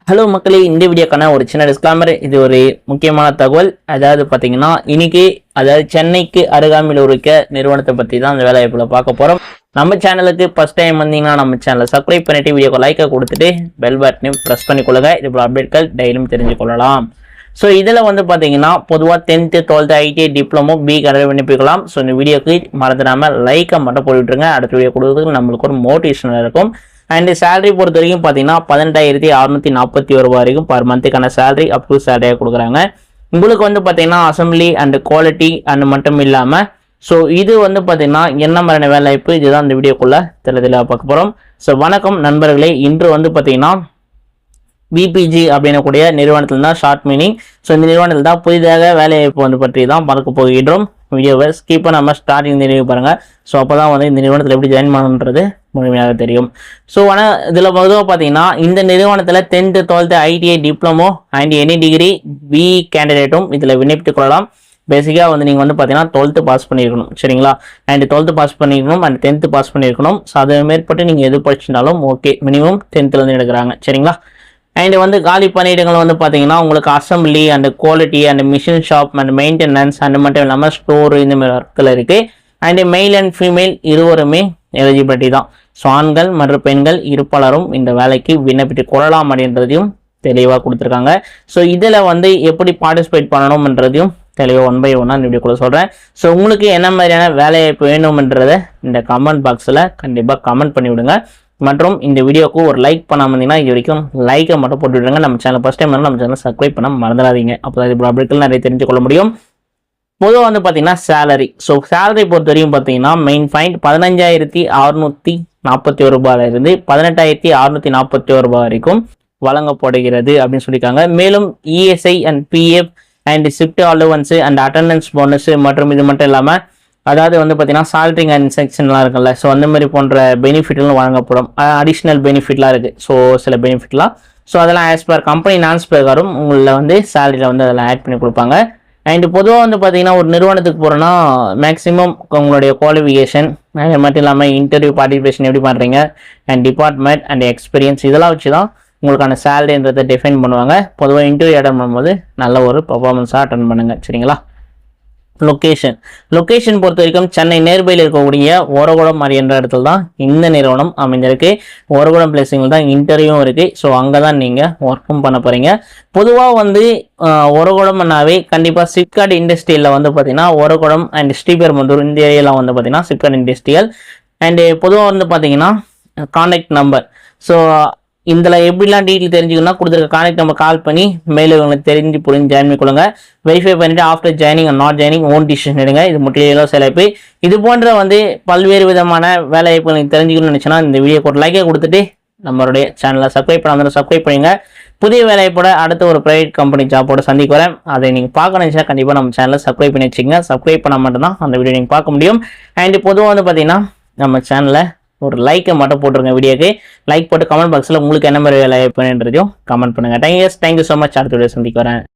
Hello மக்களே, இந்த வீடியோக்கான ஒரு சின்ன டிஸ்க்ளைமர். இது ஒரு முக்கியமான தகவல். அதாவது பார்த்தீங்கன்னா இன்னைக்கு சென்னைக்கு அருகாமையில் இருக்க நிறுவனத்தை பற்றி தான் அந்த வேலைவாய்ப்புல பார்க்க போகிறோம். நம்ம சேனலுக்கு ஃபர்ஸ்ட் டைம் வந்தீங்கன்னா நம்ம சேனலை சப்ஸ்கிரைப் பண்ணிட்டு வீடியோக்கு லைக்கை கொடுத்துட்டு பெல் பட்டனையும் ப்ரெஸ் பண்ணிக்கொள்ளுங்க. இது போல அப்டேட்கள் டெய்லியும் தெரிஞ்சுக்கொள்ளலாம். ஸோ இதில் பார்த்தீங்கன்னா பொதுவாக 10th 12th ITI diploma B கடை விண்ணப்பிக்கலாம். ஸோ இந்த வீடியோக்கு மறந்துடாமல் லைக்கை மட்டும் போட்டுவிட்டுருங்க. அடுத்த வீடியோ கொடுக்குறதுக்கு நம்மளுக்கு ஒரு மோட்டிவேஷனாக இருக்கும். அண்ட் சேலரி பொறுத்த வரைக்கும் பார்த்தீங்கன்னா 18,641 ரூபா வரைக்கும் பர் மந்த்துக்கான சேலரி அப்ரூவ் சேலரியாக கொடுக்குறாங்க. உங்களுக்கு பார்த்தீங்கன்னா அசம்பிளி அண்ட் குவாலிட்டி அண்ட் மட்டும் இல்லாமல் ஸோ இது பார்த்தீங்கன்னா என்ன மாதிரியான வேலைவாய்ப்பு, இதுதான் இந்த வீடியோக்குள்ளே தெளிவாக பார்க்க போகிறோம். ஸோ வணக்கம் நண்பர்களே, இன்று பார்த்தீங்கன்னா பிபிஜி அப்படின்னக்கூடிய நிறுவனத்தில் தான் ஷார்ட் மீனிங். ஸோ இந்த நிறுவனத்தில் தான் புதிதாக வேலைவாய்ப்பு பற்றி தான் பார்க்க போகின்றோம். வீடியோவை ஸ்கிப் பண்ணாமல் ஸ்டார்டிங் தெரிவி பாருங்கள். ஸோ அப்போ தான் இந்த நிறுவனத்தில் எப்படி ஜாயின் பண்ணணுன்றது முழுமையாக தெரியும். ஸோ ஆனால் இதில் பொதுவாக பார்த்தீங்கன்னா இந்த நிறுவனத்தில் 10th 12th ITI diploma and any degree B கேண்டிடேட்டும் இதில் விண்ணப்பித்துக் கொள்ளலாம். பேசிக்காக நீங்கள் பார்த்தீங்கன்னா 12th பாஸ் பண்ணியிருக்கணும், சரிங்களா? அண்ட் 12th பாஸ் பண்ணியிருக்கணும் அண்ட் 10th பாஸ் பண்ணியிருக்கணும். ஸோ அதை மேற்பட்டு நீங்கள் எது படிச்சிருந்தாலும் ஓகே, மினிமம் 10th எடுக்கிறாங்க, சரிங்களா? அண்ட் காலி பணியிடங்கள் பார்த்தீங்கன்னா உங்களுக்கு assembly and quality and machine shop and maintenance and மட்டும் இல்லாமல் ஸ்டோர் இந்த மாதிரி ஒர்க்கில் இருக்குது. அண்ட் மெயில் அண்ட் ஃபீமேல் இருவருமே எலிஜிபிலிட்டி தான். ஸோ ஆண்கள் மற்றும் பெண்கள் இருப்பாளரும் இந்த வேலைக்கு விண்ணப்பித்து கொள்ளலாம் அப்படின்றதையும் தெளிவாக கொடுத்துருக்காங்க. ஸோ இதில் எப்படி பார்ட்டிசிபேட் பண்ணணும்ன்றதையும் தெளிவாக 1 by 1 இப்படி கூட சொல்கிறேன். ஸோ உங்களுக்கு என்ன மாதிரியான வேலைவாய்ப்பு வேணும்ன்றதை இந்த கமெண்ட் பாக்ஸில் கண்டிப்பாக கமெண்ட் பண்ணிவிடுங்க. மற்றும் இந்த வீடியோக்கு ஒரு லைக் பண்ணாமல் இருந்தீங்கன்னா இது வரைக்கும் லைக்கை மட்டும் போட்டு விடுங்க. நம்ம சேனல் ஃபஸ்ட் டைம் நம்ம சேனல் சப்ஸ்கிரைப் பண்ண மறந்துடாதீங்க. அப்போ தான் இது அப்டேட்கள் நிறைய தெரிஞ்சுக்கொள்ள முடியும். பொதுவாக பார்த்தீங்கன்னா சேலரி. ஸோ சேலரி பொறுத்த வரைக்கும் பார்த்தீங்கன்னா மெயின் பாயிண்ட் 15,641 ரூபாயிலிருந்து 18,641 ரூபாய் வரைக்கும் வழங்கப்படுகிறது அப்படின்னு சொல்லியிருக்காங்க. மேலும் ESI and PF and shift allowance and attendance bonus மற்றும் இது மட்டும் இல்லாமல் பார்த்தீங்கன்னா சால்ட்ரிங் அண்ட் செக்ஷன்லாம் இருக்குல்ல, ஸோ அந்த மாதிரி போன்ற பெனிஃபிட்லாம் வழங்கப்படும். அடிஷ்னல் பெனிஃபிட்லாம் இருக்குது. ஸோ சில பெனிஃபிட்லாம் ஸோ அதெல்லாம் ஆஸ் பர் கம்பெனி நான்ஸ் பிரகாரம் உங்களில் சேலரியில் அதெல்லாம் ஆட் பண்ணி கொடுப்பாங்க. அண்ட் பொதுவாக பார்த்தீங்கன்னா ஒரு நிறுவனத்துக்கு போகிறோன்னா மேக்ஸிமம் உங்களுடைய குவாலிஃபிகேஷன் அது மட்டும் இல்லாமல் இன்டர்வியூ பார்ட்டிசிபேஷன் எப்படி பண்ணுறீங்க அண்ட் டிபார்ட்மெண்ட் அண்ட் எக்ஸ்பீரியன்ஸ் இதெல்லாம் வச்சு தான் உங்களுக்கான சேலரின்றதை டிஃபைன் பண்ணுவாங்க. பொதுவாக இன்டர்வியூ அட்டன் பண்ணும்போது நல்ல ஒரு பர்ஃபார்மன்ஸாக அட்டன் பண்ணுங்கள், சரிங்களா? லொக்கேஷன் பொறுத்த வரைக்கும் சென்னை நேர்பையில் இருக்கக்கூடிய ஓரகுளம் என்ற இடத்துல தான் இந்த நிறுவனம் அமைஞ்சிருக்கு. ஓரகுளம் பிளேஸிங்கில் தான் இன்டர்வியூவும் இருக்குது. ஸோ அங்கே தான் நீங்கள் ஒர்க்கும் பண்ண போகிறீங்க. பொதுவாக ஓரகுளம்னாவே கண்டிப்பாக சிப்காட் இண்டஸ்ட்ரியில் பார்த்தீங்கன்னா ஓரகுளம் அண்ட் ஸ்ரீபெரும்புதூர் இந்த ஏரியாவில் பார்த்தீங்கன்னா சிப்காட் இண்டஸ்ட்ரியல். அண்டு பொதுவாக பார்த்தீங்கன்னா கான்டாக்ட் நம்பர். ஸோ இதில் எப்படிலாம் டீட்டெயில் தெரிஞ்சுக்கணும்னா கொடுத்துருக்க கான்டாக்ட் நம்பர் கால் பண்ணி மேலே உங்களுக்கு தெரிஞ்சு புரிஞ்சு ஜாயின் பண்ணிக்கொள்ளுங்க. வெரிஃபை பண்ணிவிட்டு after joining and not joining own decision எடுங்க. இது முற்றிலும் சிலைப்பு. இது போன்ற பல்வேறு விதமான வேலைவாய்ப்புகள் நீங்கள் தெரிஞ்சுக்கணும்னு நினச்சினா இந்த வீடியோக்கு ஒரு லைக்கை கொடுத்துட்டு நம்மளுடைய சேனலை சப்ஸ்கிரைப் பண்ணாமல் சப்ஸ்கிரைப் பண்ணுங்க. புதிய வேலைவாய்ப்போட அடுத்த ஒரு ப்ரைவேட் கம்பெனி ஜாப்போட சந்திக்க வரேன். அதை நீங்கள் பார்க்க நினச்சா கண்டிப்பாக நம்ம சேனலை சப்ஸ்கிரைப் பண்ணி வச்சுக்கோங்க. சப்ஸ்கிரைப் பண்ணால் மட்டும்தான் அந்த வீடியோ நீங்கள் பார்க்க முடியும். அண்ட் பொதுவாக பார்த்தீங்கன்னா நம்ம சேனலை ஒரு லைக்கை மட்டும் போட்டுருங்க. வீடியோக்கு லைக் போட்டு கமெண்ட் பாக்ஸில் உங்களுக்கு என்ன மாதிரி வேலை பண்ணுன்றதையும் கமெண்ட் பண்ணுங்கள். Thank you so much. அடுத்த வீடியோ சந்திக்க வரேன்.